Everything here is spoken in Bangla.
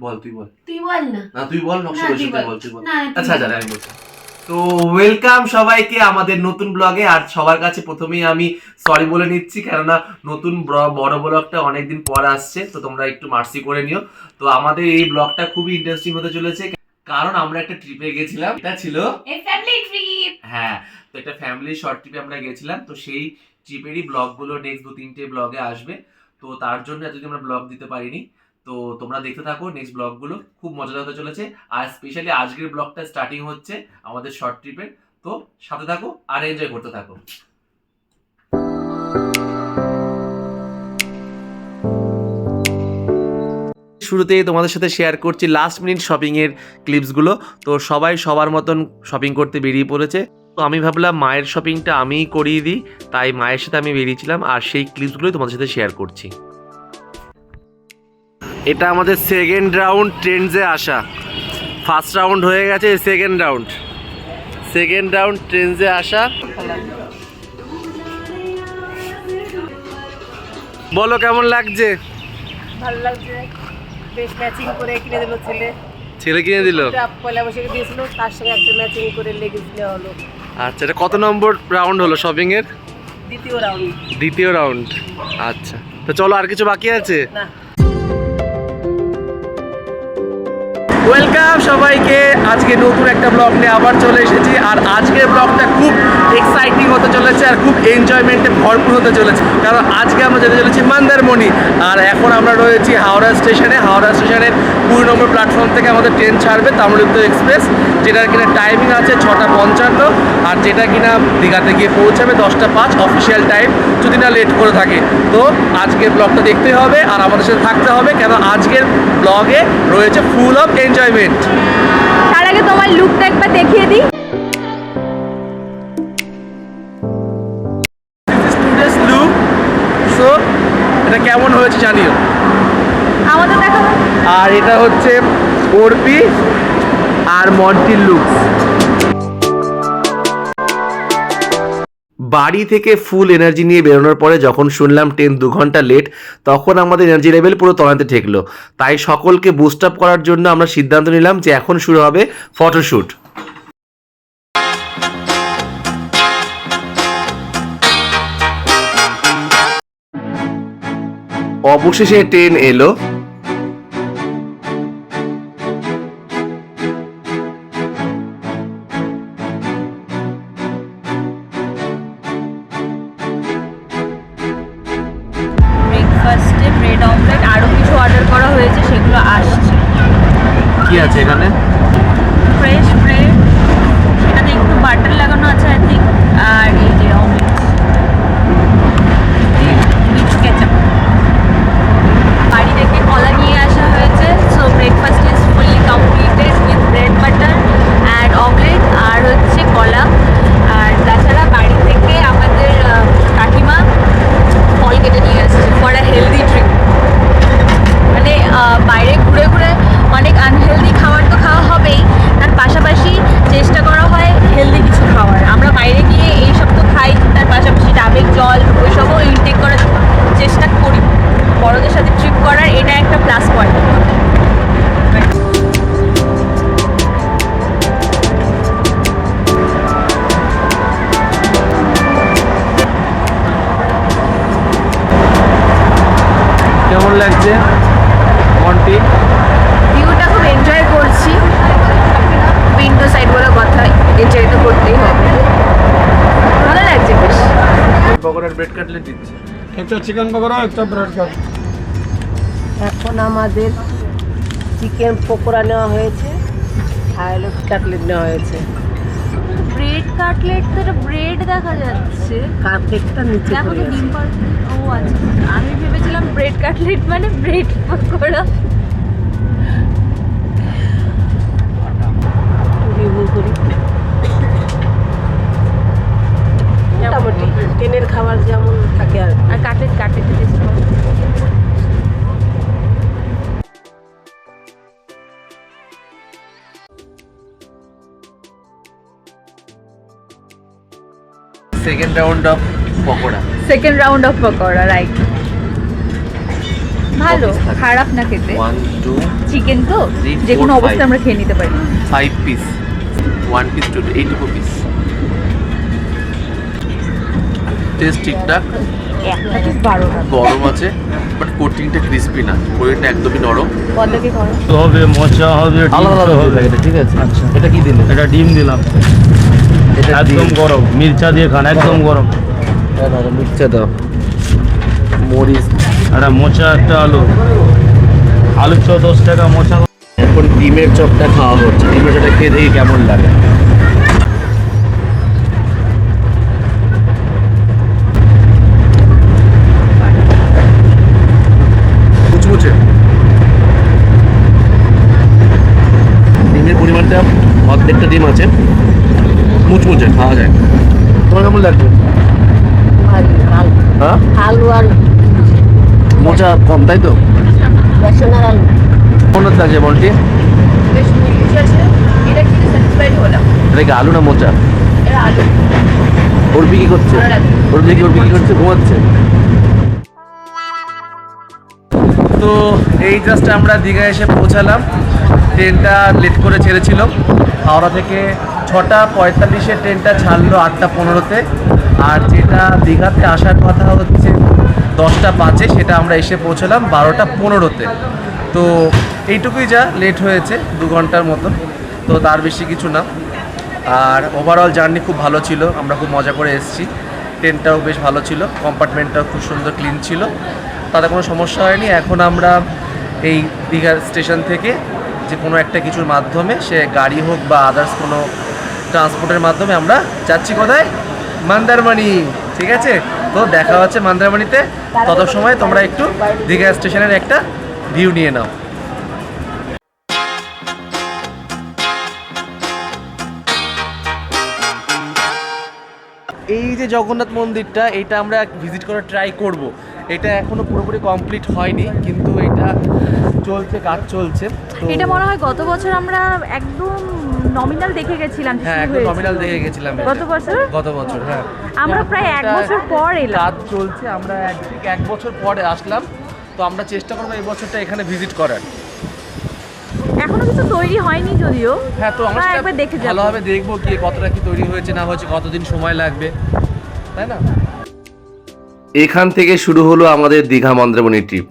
বল তুই বল না। না তুই বল, নকশা না, তুই বল। না, আচ্ছা আমি বলছি। তো ওয়েলকাম সবাইকে আমাদের নতুন ব্লগে। আর সবার কাছে প্রথমেই আমি সরি বলে নিচ্ছি, কেননা নতুন বড় ব্লগটা অনেকদিন পর আসছে, তো তোমরা একটু মার্সি করে নিও। তো আমাদের এই ব্লগটা খুবই ইন্টারেস্টিং হতে চলেছে, কারণ আমরা একটা ট্রিপে গেছিলাম। এটা ছিল ফ্যামিলি ট্রিপ। হ্যাঁ, তো একটা ফ্যামিলি শর্ট ট্রিপে আমরা গেছিলাম। তো সেই ট্রিপেরই ব্লগগুলো নেক্সট 2-3টে ব্লগে আসবে। তো তার জন্য এতদিন আমরা ব্লগ দিতে পারিনি। তো তোমরা দেখতে থাকো নেক্সট ব্লগগুলো, খুব মজাদার হতে চলেছে। আর স্পেশালি আজকের ব্লগটা স্টার্টিং হচ্ছে আমাদের শর্ট ট্রিপের। তো সাথে থাকো আর এনজয় করতে থাকো। শুরুতেই তোমাদের সাথে শেয়ার করছি লাস্ট মিনিট শপিং এর ক্লিপসগুলো। তো সবাই সবার মতন শপিং করতে বেরিয়ে পড়েছে। তো আমি ভাবলাম মায়ের শপিংটা আমিই করিয়ে দিই, তাই মায়ের সাথে আমি বেরিয়েছিলাম আর সেই ক্লিপসগুলোই তোমাদের সাথে শেয়ার করছি। এটা আমাদের সেকেন্ড রাউন্ড ট্রেন্ডসে আসা। ফার্স্ট রাউন্ড হয়ে গেছে, সেকেন্ড রাউন্ড ট্রেন্ডসে আসা। বলো কেমন লাগছে? ভালো লাগছে, বেশ ম্যাচিং করে কিনে দিল ছেলে কিনে দিল। পয়লা বৈশাখে দিয়েছিল, তার সঙ্গে একটা ম্যাচিং করে লেগিংস নেওয়া হলো। আচ্ছা, এটা কত নম্বর রাউন্ড হলো শপিং এর? দ্বিতীয় রাউন্ড। আচ্ছা, তো চলো, আর কিছু বাকি আছে? না। ওয়েলকাম সবাইকে, আজকে নতুন একটা ব্লগ নিয়ে আবার চলে এসেছি। আর আজকের ব্লগটা খুব এক্সাইটিং হতে চলেছে আর খুব এনজয়মেন্টে ভরপুর হতে চলেছে, কারণ আজকে আমরা যেতে চলেছি মন্দারমণি। আর এখন আমরা রয়েছি হাওড়া স্টেশনের 20 নম্বর প্ল্যাটফর্ম থেকে আমাদের ট্রেন ছাড়বে তাম্রলিপ্ত এক্সপ্রেস, যেটার কিনা টাইমিং আছে 6:55, আর যেটা কিনা দীঘাতে গিয়ে পৌঁছাবে 10:05 অফিসিয়াল টাইম, যদি না লেট করে থাকে। তো আজকের ব্লগটা দেখতে হবে আর আমাদের সাথে থাকতে হবে, কেন আজকের ব্লগে রয়েছে ফুল অফ এনজয়মেন্ট। তার আগে তোমার লুকটা একবার দেখিয়ে দিই। Today's look, so এটা কেমন হয়েছে জানিও আমাদের দেখাবো। আর এটা হচ্ছে অর্পি আর মন্টির লুকস। বাড়ি থেকে ফুল এনার্জি নিয়ে বেরোনোর পরে যখন শুনলাম ট্রেন 2 ঘন্টা লেট, তখন আমাদের এনার্জি লেভেল পুরো তলাতে ঠেকলো। তাই সকলকে বুস্ট আপ করার জন্য আমরা সিদ্ধান্ত নিলাম যে এখন শুরু হবে ফটোশ্যুট। অবশেষে ট্রেন এলো। ব্রেকফাস্টে ব্রেড অমলেট আরও কিছু অর্ডার করা হয়েছে, সেগুলো আসছে। কি আছে এখানে? ফ্রেশ ব্রেড, এটাতে একটু বাটার লাগানো আছে আই থিঙ্ক, আর এই যে অমলেট উইথ কেচাপ। বাড়ি থেকে কলা নিয়ে আসা হয়েছে। So breakfast is fully completed with bread butter and omelette আর হচ্ছে কলা। আর তাছাড়া বাড়ি থেকে আমাদের কাকিমা ফল কেটে নিয়ে আসছে ফর আ হেলদি ট্রিপ। মানে বাইরে ঘুরে ঘুরে অনেক আনহেলদি খাবার তো খাওয়া হবেই, তার পাশাপাশি চেষ্টা করা হয় হেলদি কিছু খাওয়ার। আমরা বাইরে গিয়ে এইসব তো খাই, তার পাশাপাশি ডাবের জল ওইসবও ইনটেক করার চেষ্টা করি। বড়দের সাথে ট্রিপ করার এটা একটা প্লাস পয়েন্ট। কেমন লাগছে মন্টি? ভিউটা খুব এনজয় করছি। উইন্ডো সাইড বলে কথা, এনজয় তো করতেই হবে। ভালো লাগছে বেশ। পকোড়ার ব্রেড কাটলেট দিচ্ছে। একটা চিকেন পকোড়া, একটা ব্রেড কাট। এখন আমাদের চিকেন পকোড়া নেওয়া হয়েছে আর হলো কাটলেট নেওয়া হয়েছে। ব্রেড কাটলেট তো এটা ব্রেড দেখা যাচ্ছে, কাটলেটটা নিচে দেখো পড়ে তো আছে। ডিম পাল। ও আচ্ছা, আমি ভেবেছিলাম ব্রেড কাটলেট মানে ব্রেড পকোড়া। রিভিউ করি। মোটামুটি ট্রেনের খাবার যেমন থাকে আর কি। আর কাটলেট টেস্ট করো। Second round of pakora. Second round of pakora, right. ভালো, piece থাকে। খারাপ না খেতে। 1 2 চিকেন তো 3, যে 4, কোনো 5 অবস্থায় আমরা খেয়ে নিতে পারি। 5 piece 1 piece to 8 piece taste ঠিকঠাক একটা পিস 12 টাকা। গরম আছে বাট কোটিংটা ক্রিস্পি না, কোটিংটা একদমই নরম। কতকে করো? হবে মোচা হবে ডিম আলাদা আলাদা হবে। হবে ঠিক আছে। আচ্ছা। এটা কি দিলে? এটা ডিম দিলাম, এটা একদম গরম, মির্চা দিয়ে খান, একদম গরম। দাও মিক্সচার দাও, মরিচ। একটা মোচা, একটা আলু, আলু 10 টাকা মোচা। এখন ডিমের চপটা খাওয়া হচ্ছে, ডিমের চপটা খেয়ে দেখি কেমন লাগে। মুচমুচে ডিমের পরিমাণটা অর্ধেকটা ডিম আছে, মুচমুচে খাওয়া যায়। তোমার কেমন লাগবে? আলু আলু হ্যাঁ আলু আর মোচা কম তাই তো? বেসনের আলু। কেমন লাগছে বলটি? বেশ মিষ্টি আছে। এটা খেতে স্যাটিসফাইড হলাম। এটা কি আলু না মোচা? এটা আলু। ওরবি কি করছে? ওরবি কি করছে? ঘুমাচ্ছে। তো এই জাস্ট আমরা দীঘা এসে পৌঁছালাম। ট্রেনটা লেট করে ছেড়েছিল, হাওড়া থেকে 6:45-এ ট্রেনটা ছাড়লো 8:15-তে। আর যেটা দীঘাতে আসার কথা হচ্ছে 10:05-এ, সেটা আমরা এসে পৌঁছালাম 12:15-তে। তো এইটুকুই যা লেট হয়েছে 2 ঘন্টার মতন, তো তার বেশি কিছু না। আর ওভারঅল জার্নি খুব ভালো ছিল, আমরা খুব মজা করে এসেছি। ট্রেনটাও বেশ ভালো ছিল, কম্পার্টমেন্টটাও খুব সুন্দর ক্লিন ছিল, তাতে কোনো সমস্যা হয়নি। এখন আমরা এই দীঘা স্টেশন থেকে যে কোনো একটা কিছুর মাধ্যমে, সে গাড়ি হোক বা আদার্স কোনো ট্রান্সপোর্টের মাধ্যমে আমরা যাচ্ছি কোথায়? মন্দারমণি। ঠিক আছে, তো দেখা হচ্ছে মন্দারমণিতে। তত সময় তোমরা একটু দীঘা স্টেশনের একটা ভিউ নিয়ে নাও। এই যে জগন্নাথ মন্দিরটা, এটা আমরা ভিজিট করে ট্রাই করব। এটা এখনো পুরোপুরি কমপ্লিট হয়নি, কিন্তু এটা চলছে, কাজ চলছে। তো এটা মনে হয় গত বছর আমরা একদম নমিনাল দেখে গেছিলাম। হ্যাঁ, একদম নমিনাল দেখে গেছিলাম এটা। গত বছর? গত বছর, হ্যাঁ। আমরা প্রায় 1 বছর পর এলাম। কাজ চলছে, আমরা ঠিক 1 বছর পরে আসলাম। তো আমরা চেষ্টা করবো এই বছরটা এখানে ভিজিট করার। এখনো কিছু তৈরি হয়নি যদিও। হ্যাঁ, তো আমরা হ্যাঁ, সেটা একবার দেখে যাবো। ভালোভাবে দেখবো কি কতটা কি তৈরি হয়েছে না হয়েছে, কতদিন সময় লাগবে, তাই না? এখান থেকে শুরু হলো আমাদের দীঘা মন্দারমণি ট্রিপ।